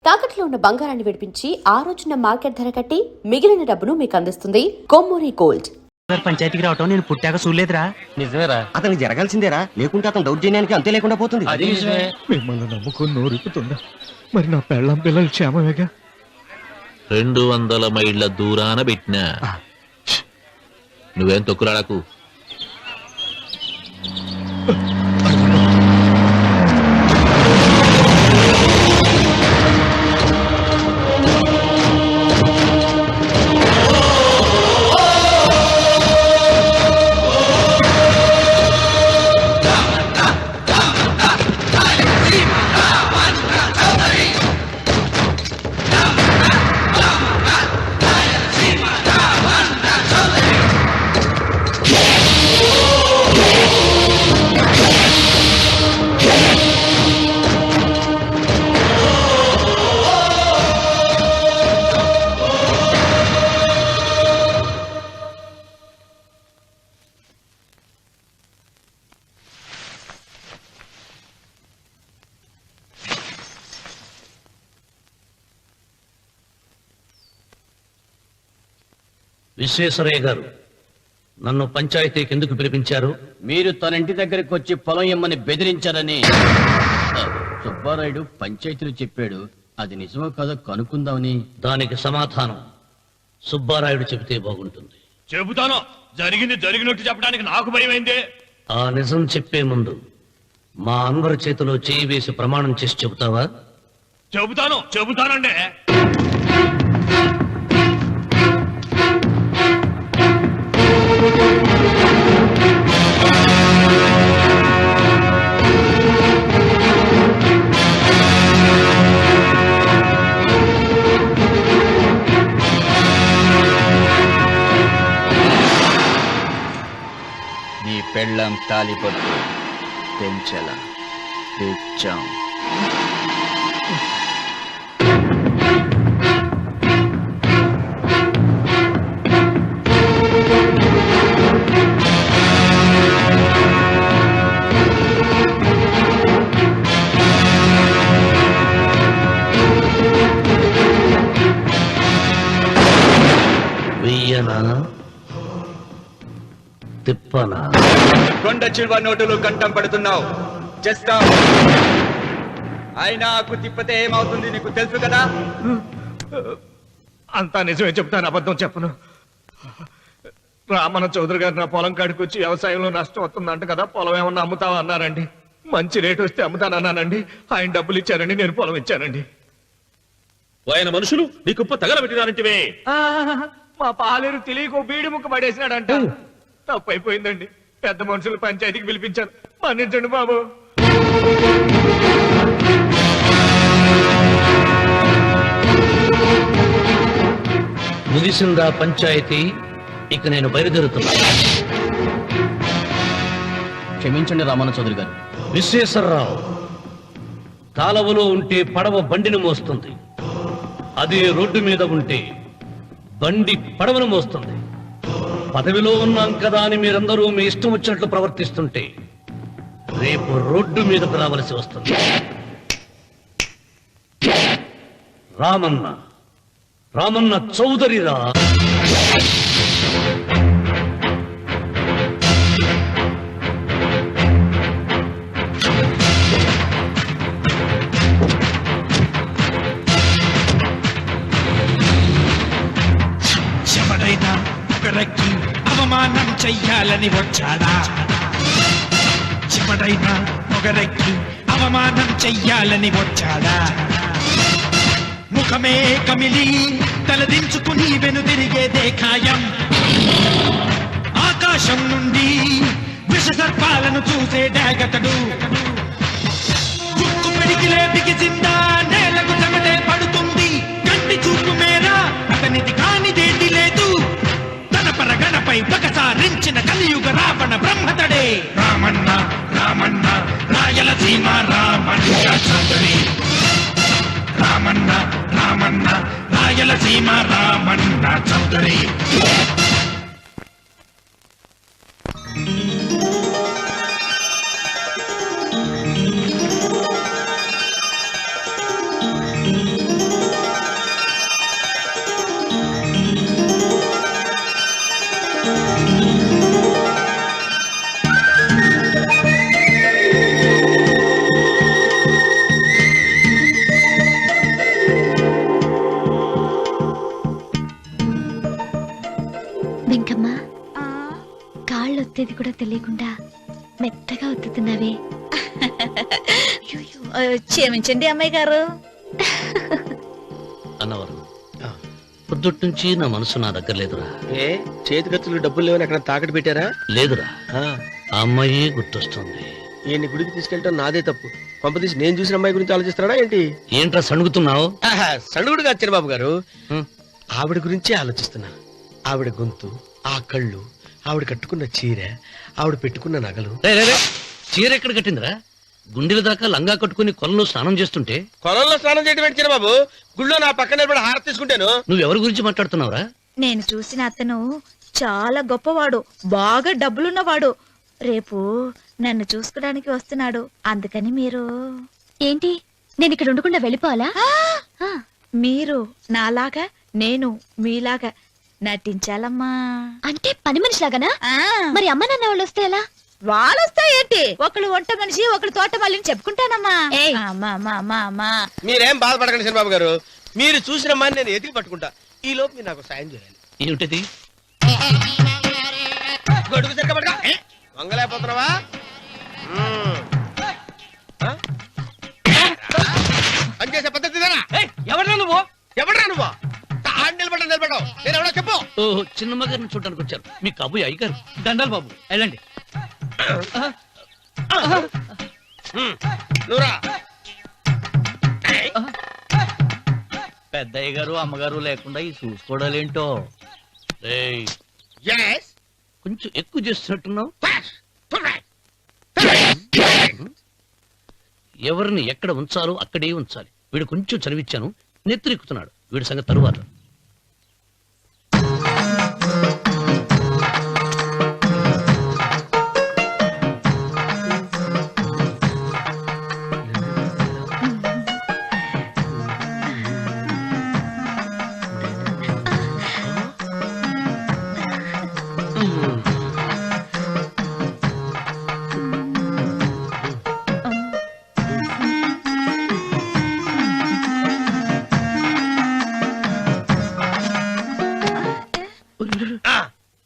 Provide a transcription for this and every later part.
తాకట్లో ఉన్న బంగారాన్ని విడిపించి ఆ రోజున మార్కెట్ ధర కట్టి మిగిలిన డబ్బును మీకు అందిస్తుంది కొమ్మూరి గోల్డ్. పంచాయతీకి రావటం నేను పుట్టాక చూడలేదురా. నిజమేరా, అతనికి జరగాల్సిందేరా, లేకుంటే అతను దౌర్జన్యానికి అంతే లేకుండా పోతుంది. అది నిజమే. మిమ్మల్ని నమ్ముకొని నోరుపుతుందా? మరి నా పెళ్ళం పిల్లలు క్షేమమేగా? 200 మైళ్ళ దూరాన పెట్టినా. నువ్వేం తొక్కురాడకు. విశ్వేశ్వరయ్య గారు, నన్ను పంచాయతీకి ఎందుకు పిలిపించారు? మీరు తన ఇంటి దగ్గరికి వచ్చి పొలం ఇమ్మని బెదిరించారని సుబ్బారాయుడు పంచాయతీలో చెప్పాడు. అది నిజమో కాదో కనుక్కుందామని. దానికి సమాధానం సుబ్బారాయుడు చెబితే బాగుంటుంది. చెబుతాను. జరిగింది జరిగినట్టు చెప్పడానికి నాకు భయమైందే. ఆ నిజం చెప్పే ముందు మా అందరి చేతిలో చేయి వేసి ప్రమాణం చేసి చెబుతావా? చెబుతానండి. నీ పెళ్ళం తాలిపొట్టు పెంచల తెచ్చాం. వెయ్యనా తిప్పనా? కొండ చిల్వ నోటులు కంఠం పడుతున్నావు. చేస్తావు. అయినా తిప్పతే ఏమవుతుంది నీకు తెలుసు కదా. అంతా నిజమే చెప్తాను, అబద్ధం చెప్పను. రామన్న చౌదరి గారు నా పొలం కాడికి వచ్చి వ్యవసాయంలో నష్టం వస్తుందంట కదా, పొలం ఏమన్నా అమ్ముతావా అన్నారండి. మంచి రేటు వస్తే అమ్ముతానన్నానండి. ఆయన డబ్బులు ఇచ్చారండి, నేను పొలం ఇచ్చానండి. ఆయన మనుషులు నీ కుప్ప తగలబెట్టినారంటివే. మా పాలేరు తెలియకో బీడి ముక్క పడేసినాడంట. తప్పైపోయిందండి. పెద్ద మనుషులు పంచాయతీకి పిలిపించాను, మన్నించండి బాబు. ముగిసిందా పంచాయతీ? ఇక నేను బయలుదేరుతున్నా. క్షమించండి రామన్న చౌదరి గారు. విశ్వేశ్వరరావు, కాలవలో ఉంటే పడవ బండిని మోస్తుంది, అదే రోడ్డు మీద ఉంటే బండి పడవను మోస్తుంది. పదవిలో ఉన్నాం కదా అని మీరందరూ మీ ఇష్టం వచ్చినట్లు ప్రవర్తిస్తుంటే రేపు రోడ్డు మీదకు రావలసి వస్తుంది. రామన్న చౌదరిరా. ఎవడైనా ఒకరికి అవమానం చెయ్యాలని వచ్చాడా? ఎవడైనా ఒకరికి అవమానం చెయ్యాలని వచ్చాడా? ముఖమే కమిలి తలదించుకుని వెనుదిరిగేదే ఖాయం. ఆకాశం నుండి విషసర్పాలను చూసే డాగతడు. చుక్కు పిడికిలే బిగిసిందా నేలకు చెమటే పడుతుంది. కంటి చూపు మేరా అతనిది కానిదేది లేదు. తన పరగణపై పగసారించిన కలియుగ రావణ బ్రహ్మతడే రామన్న. రాయలసీమ రామన్న చౌదరి. రామన్న రాయలసీమ రామన్న చౌదరి. తేదీ కూడా తెలియకుండా మెత్తగా ఒత్తుతున్నావే. క్షమించండి అమ్మాయి గారు. అన్నవరం పొద్దుటి నుంచి నా మనసు నా దగ్గర లేదురా. ఏ చేతి ఖర్చులు డబ్బులు లేవని అక్కడ తాకట్టు పెట్టారా? లేదురా, ఆ అమ్మాయి గుర్తొస్తుంది. ఈయన్ని గుడికి తీసుకెళ్ళటం నాదే తప్పు. పంపదీసి నేను చూసిన అమ్మాయి గురించి ఆలోచిస్తున్నాడా ఏంటి? ఏంట్రా సణుగుతున్నావు? సణుగుడు కాదు చిన్నబాబు గారు, హ్మ్. ఆవిడ గురించే ఆలోచిస్తున్నా. ఆవిడ గొంతు, ఆ కళ్ళు, ఆవిడ కట్టుకున్న చీర, ఆవిడ పెట్టుకున్న నగలు. చీర ఎక్కడ కట్టిందిరా? గుండెల దాకా లంగా కట్టుకుని కొలంలో స్నానం చేస్తుంటే. కొలంలో స్నానం చేయడం ఏంటి చిన్నబాబు? గుళ్ళో నా పక్కన నిలబడి హారతి తీసుకుంటాను. నువ్వెవరి గురించి మాట్లాడుతున్నావురా? నేను చూసిన అతను చాలా గొప్పవాడు, బాగా డబ్బులున్నవాడు. రేపు నన్ను చూసుకోడానికి వస్తున్నాడు. అందుకని మీరు. ఏంటి, నేను ఇక్కడ ఉండకుండా వెళ్ళిపోవాలా? మీరు నాలాగా, నేను మీలాగా నటించాలమ్మా. అంటే పని మనిషిలాగానా? మరి అమ్మ నాన్న వాళ్ళు వస్తే ఎలా? వాళ్ళొస్తా ఏంటి? ఒకళ్ళు వంట మనిషి, ఒకళ్ళు తోట మళ్ళీ చెప్పుకుంటానమ్మా. మీరేం బాధపడకండి చిన్నబాబు గారు, మీరు చూసిన అమ్మాయిని నేను ఎతికి పట్టుకుంటా. ఈ లోపు మీరు నాకు సాయం చేయాలి. ఏమిటది? గొడుగు సరిగ్గా వంగలేకపోతున్నావా? పనిచేసే పద్ధతి ఎవరా నువ్వు? ఎవడరా నువ్వు? నిలబడ్డావు నేను ఎవడో చెప్పు. ఓహో, చిన్నమ్మ గారిని చూడడానికి వచ్చారు. మీ కబుయ్య అయ్యగారు. దండాలు బాబు, వెళ్ళండి. నువ్వురా. పెద్దయ్య గారు అమ్మగారు లేకుండా ఈ చూసుకోవడాలేంటో. కొంచెం ఎక్కువ చేస్తున్నట్టున్నావు. ఎవరిని ఎక్కడ ఉంచాలో అక్కడే ఉంచాలి. వీడు కొంచెం చదివిచ్చాను, నెత్తిరెక్కుతున్నాడు. వీడి సంగతి తరువాత.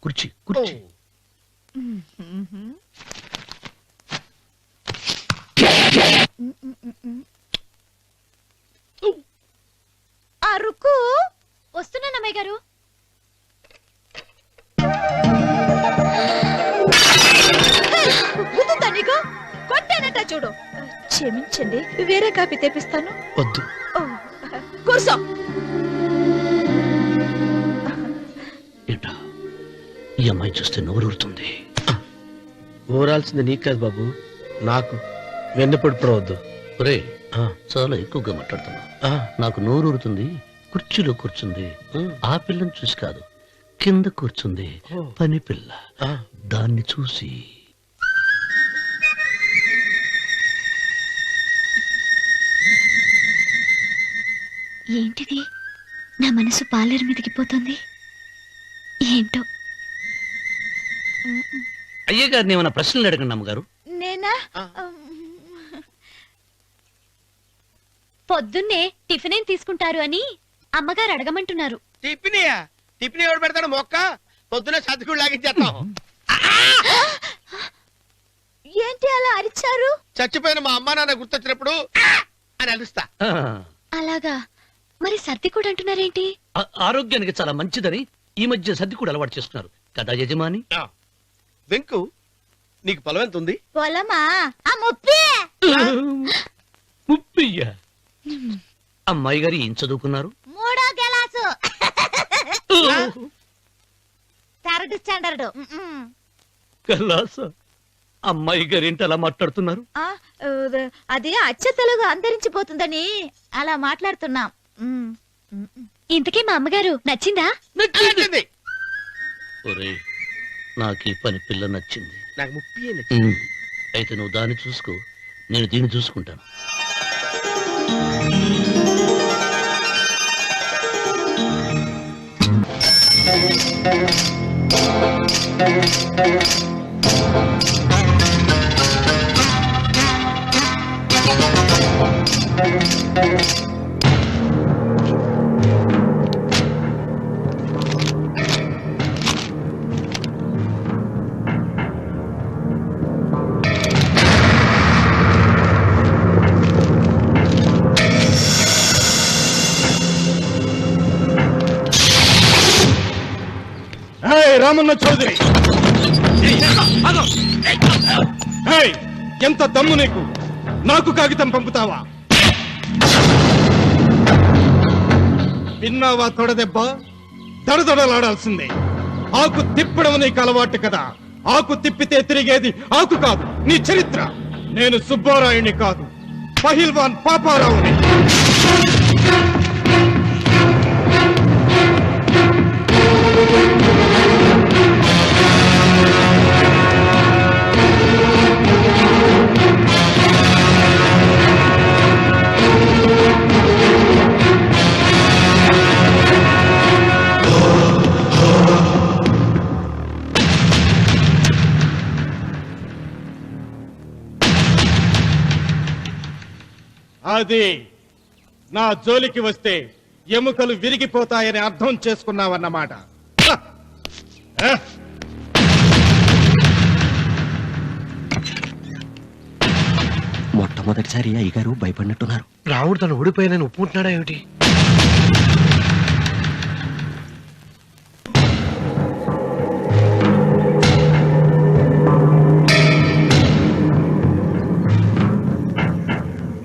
కుర్చీ కుర్చీ. అరుకు వస్తున్నాను అమ్మాయి గారు. గుర్తుందా నీకు? కొట్టానట చూడు. క్షమించండి, వేరే కాపీ తెప్పిస్తాను. వద్దు. కూర్చో. ఏంటా, ఈ అమ్మాయి చూస్తే నోరూరుతుంది. ఊరాల్సింది నీకు కాదు బాబు, నాకు. వెన్నపడి పడవద్దు. ఒరే, చాలా ఎక్కువగా మాట్లాడుతున్నా. నాకు నోరూరుతుంది. కుర్చీలో కూర్చుంది. ఆ పిల్లని చూసి కాదు, కింద కూర్చుంది పని పిల్ల. దాన్ని చూసి. ఏంటిది, నా మనసు పాలేరు మీదకి పోతుంది. ఏంటో. అయ్య గారిని ఏమైనా ప్రశ్నలు అడగండి అమ్మగారు. నేనా? పొద్దున్నే టిఫిన్ ఏం తీసుకుంటారు అని అమ్మగారు అడగమంటున్నారు. టిఫినియా? టిఫిన్ ఎవడు పెడతాడు మొక్క? పొద్దున సతికుడు లాగించేస్తాం. ఏంటి అలా అరిచారు? చచ్చిపోయిన మా అమ్మా నాన్న గుర్తొచ్చినప్పుడు అని అలుస్తా. అలాగా? మరి సర్ది కూడా అంటున్నారేంటి? ఆరోగ్యానికి చాలా మంచిదని ఈ మధ్య సర్ది కూడా అలవాటు చేస్తున్నారు కదా యజమాని. వెంకు, నీకు పొలం ఎంత ఉంది? పొలమా? ముప్పి. ముప్పయ్య. అమ్మాయి గారు ఏం చదువుకున్నారు? 3వ క్లాసు, 3rd స్టాండర్డ్. కలాస. అమ్మాయి గారు ఏంటి అలా మాట్లాడుతున్నారు? అది అచ్చ తెలుగు అంతరించిపోతుందని అలా మాట్లాడుతున్నాం. ఇంతకీ మా అమ్మగారు నచ్చిందా? నచ్చింది. ఒరే, నాకు ఈ పని పిల్ల నచ్చింది. నాకు ముప్పి. అయితే నువ్వు దాన్ని చూసుకో, నేను దీన్ని చూసుకుంటాను. రామన్న చౌదరి, ఎంత దమ్ము నీకు? నాకు కాగితం పంపుతావా? విన్నావా తొడదెబ్బ? దడదడలాడాల్సిందే. ఆకు తిప్పడం నీకు అలవాటు కదా. ఆకు తిప్పితే తిరిగేది ఆకు కాదు, నీ చరిత్ర. నేను సుబ్బారాయుని కాదు, పహిల్వాన్ పాపారావుని. అది నా జోలికి వస్తే ఎముకలు విరిగిపోతాయని అర్థం చేసుకున్నావన్నమాట. మొట్టమొదటిసారి అయ్యగారు భయపడినట్టున్నారు. రావుడు తను ఓడిపోయానని ఒప్పుకుంటున్నాడా ఏమిటి?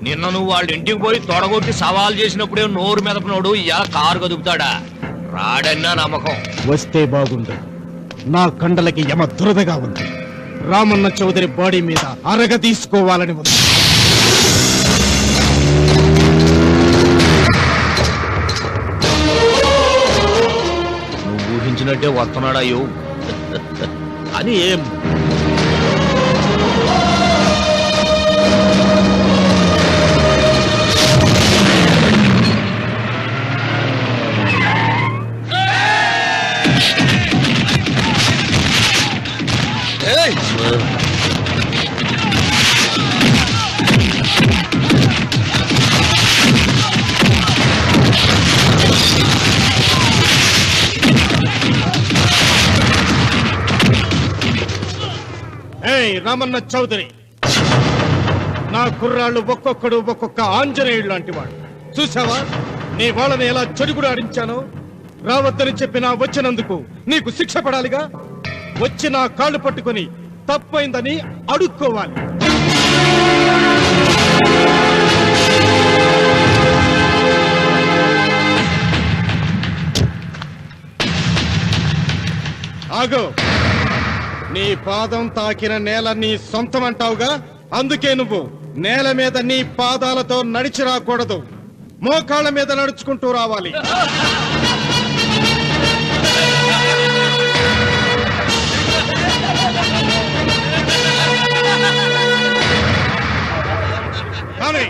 నిన్న నువ్వు వాళ్ళ ఇంటికి పోయి తొడగొట్టి సవాల్ చేసినప్పుడే నోరు మెదపనోడు ఇలా కారు కదుపుతాడా? రాడన్నా నమ్మకం. వస్తే బాగుండు. నా కండలకి యమ దురదగా ఉంది. రామన్న చౌదరి బాడీ మీద అరగ తీసుకోవాలని ఉంది. నువ్వు ఊహించినట్టే వస్తున్నాడయ్యో అని ఏం రామన్న చౌదరి, నా కుర్రాళ్ళు ఒక్కొక్కడు ఒక్కొక్క ఆంజనేయుడు లాంటి వాడు. చూసావా నీ వాళ్ళని ఎలా చెడుగుడు ఆడించానో? రావద్దని చెప్పినా వచ్చినందుకు నీకు శిక్ష పడాలిగా. వచ్చి నా కాళ్ళు పట్టుకొని తప్పైందని అడుక్కోవాలి. ఆగో, నీ పాదం తాకిన నేల నీ సొంతం అంటావుగా. అందుకే నువ్వు నేల మీద నీ పాదాలతో నడిచి రాకూడదు, మోకాళ్ళ మీద నడుచుకుంటూ రావాలి. కానీ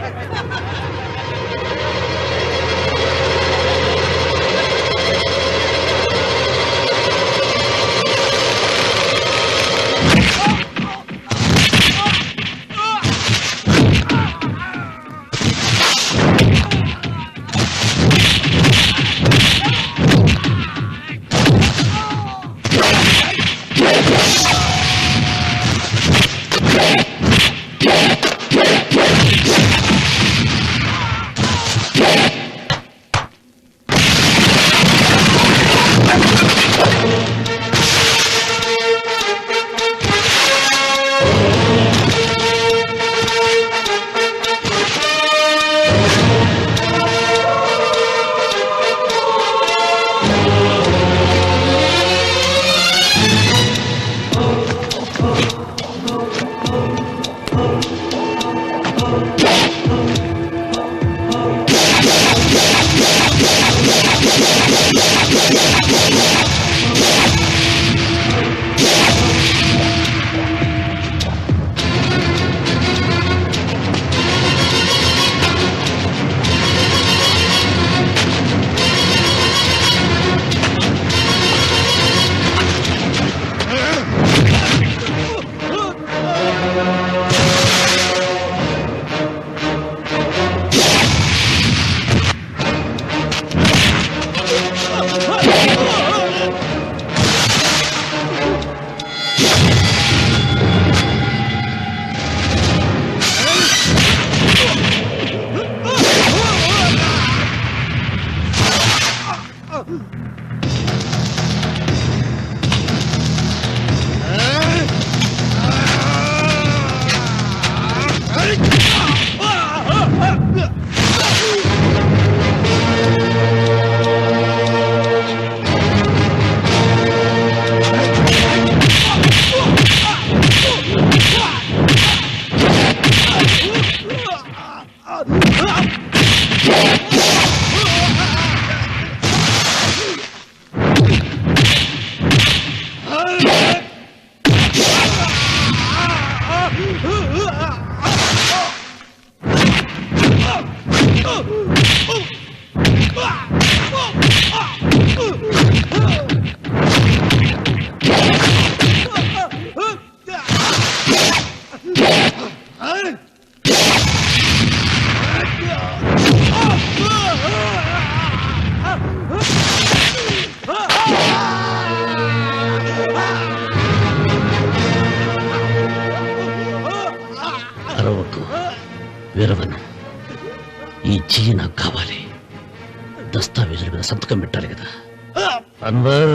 వీరవను, ఈ చెయ్యి నాకు కావాలి. దస్తావేజుల మీద సంతకం పెట్టాలి కదా. అన్వర్,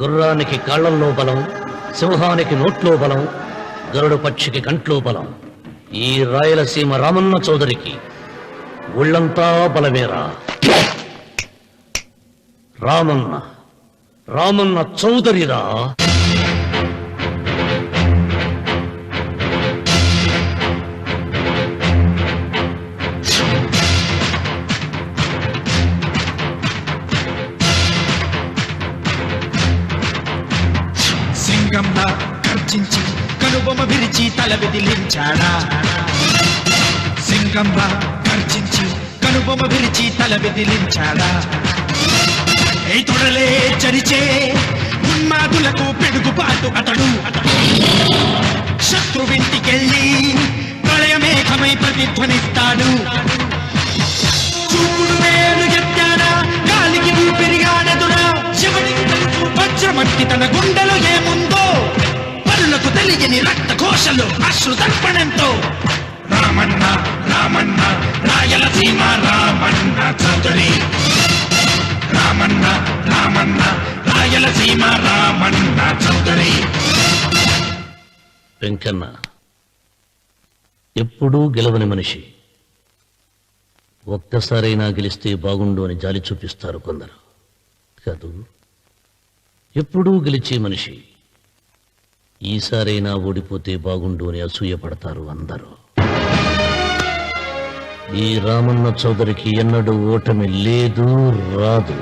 గుర్రానికి కాళ్లల్లో బలం, సింహానికి నోట్లో బలం, గరుడు పక్షికి కంట్లో బలం. ఈ రాయలసీమ రామన్న చౌదరికి ఒళ్ళంతా బలమేరా. రామన్న చౌదరిరా. సింగంలా గర్జించి కనుబొమ్మ విరిచి తల బెదిలించాడా. సింగంలా గర్జించి కనుబొమ్మ విరిచి తల బెదిలించాడా. ఏ తొడలే చరిచే ఉన్మాదులకు పిడుగుపాటు అతడు. శత్రువింటికెళ్ళి ప్రళయమేఘమై ప్రతిధ్వనిస్తాడు. చూపుడు వేలు ఎత్తాడా, గాలికి ఊపిరిగాడెదురా. శివుడికి తెలుసు వజ్రమట్టి తన గుండెలో ఏముందో. పరులకు తెలియని రక్త ఘోషలు అశ్రుతర్పణంతో. రామన్న రామన్న రాయలసీమ రామన్న చౌదరి. రామన్న రామన్న రాయలసీమ రామన్న చౌదరి. వెంకన్న ఎప్పుడూ గెలవని మనిషి. ఒక్కసారైనా గెలిస్తే బాగుండు అని జాలి చూపిస్తారు కొందరు. కాదు, ఎప్పుడూ గెలిచే మనిషి. ఈసారైనా ఓడిపోతే బాగుండు అని అసూయపడతారు అందరూ. ఈ రామన్న చౌదరికి ఎన్నడూ ఓటమి లేదు, రాదు.